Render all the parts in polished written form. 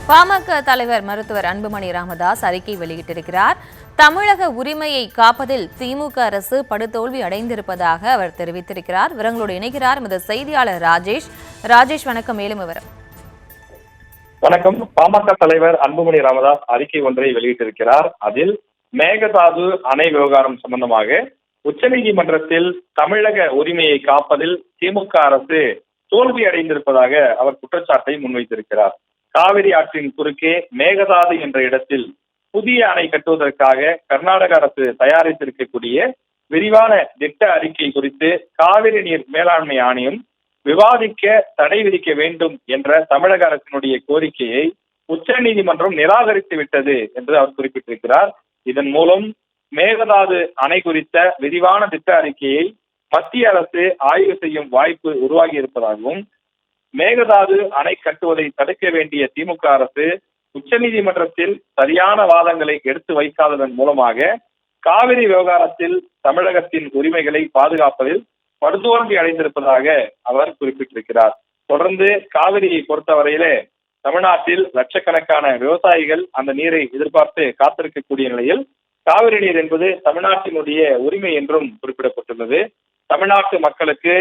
பாமக தலைவர் மருத்துவர் அன்புமணி ராமதாஸ் அறிக்கை வெளியிட்டிருக்கிறார். தமிழக உரிமையை காப்பதில் திமுக அரசு படுதோல்வி அடைந்திருப்பதாக அவர் தெரிவித்திருக்கிறார். விவரங்களோடு இணைகிறார் எமது செய்தியாளர் ராஜேஷ். வணக்கம். மேலும் விவரம். வணக்கம். பாமக தலைவர் அன்புமணி ராமதாஸ் அறிக்கை ஒன்றை வெளியிட்டிருக்கிறார். அதில் மேகதாது அணை விவகாரம் சம்பந்தமாக உச்சநீதிமன்றத்தில் தமிழக உரிமையை காப்பதில் திமுக அரசு தோல்வி அடைந்திருப்பதாக அவர் குற்றச்சாட்டை முன்வைத்திருக்கிறார். காவிரி ஆற்றின் குறுக்கே மேகதாது என்ற இடத்தில் புதிய அணை கட்டுவதற்காக கர்நாடக அரசு தயாரித்திருக்கக்கூடிய விரிவான திட்ட அறிக்கை குறித்து காவிரி நீர் மேலாண்மை ஆணையம் விவாதிக்க தடை விதிக்க வேண்டும் என்ற தமிழக அரசினுடைய கோரிக்கையை உச்ச நீதிமன்றம் நிராகரித்து விட்டது என்று அவர் குறிப்பிட்டிருக்கிறார். இதன் மூலம் மேகதாது அணை குறித்த விரிவான திட்ட அறிக்கையை மத்திய அரசு ஆய்வு செய்யும் வாய்ப்பு உருவாகி இருப்பதாகவும், மேகதாது அணை கட்டுவதை தடுக்க வேண்டிய திமுக அரசு உச்சநீதிமன்றத்தில் சரியான வாதங்களை எடுத்து வைக்காததன் மூலமாக காவிரி விவகாரத்தில் தமிழகத்தின் உரிமைகளை பாதுகாப்பதில் படுதோல்வி அடைந்திருப்பதாக அவர் குறிப்பிட்டிருக்கிறார். தொடர்ந்து காவிரியை பொறுத்தவரையிலே தமிழ்நாட்டில் லட்சக்கணக்கான விவசாயிகள் அந்த நீரை எதிர்பார்த்து காத்திருக்கக்கூடிய நிலையில் காவிரி நீர் என்பது தமிழ்நாட்டினுடைய உரிமை என்றும் குறிப்பிடப்பட்டுள்ளது. தமிழ்நாட்டு மக்களுக்கு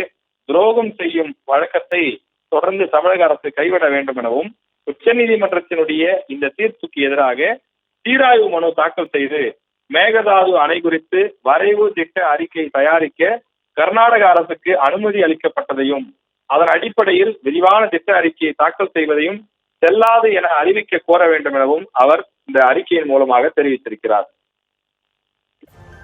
துரோகம் செய்யும் வழக்கத்தை தொடர்ந்து தமிழக அரசு கைவிட வேண்டும் எனவும், உச்சநீதிமன்றத்தினுடைய இந்த தீர்ப்புக்கு எதிராக சீராய்வு மனு தாக்கல் செய்து மேகதாது அணை குறித்து வரைவு திட்ட அறிக்கை தயாரிக்க கர்நாடக அரசுக்கு அனுமதி அளிக்கப்பட்டதையும், அதன் அடிப்படையில் விரிவான திட்ட அறிக்கையை தாக்கல் செய்வதையும் செல்லாது என அறிவிக்க கோர வேண்டும் எனவும் அவர் இந்த அறிக்கையின் மூலமாக தெரிவித்திருக்கிறார்.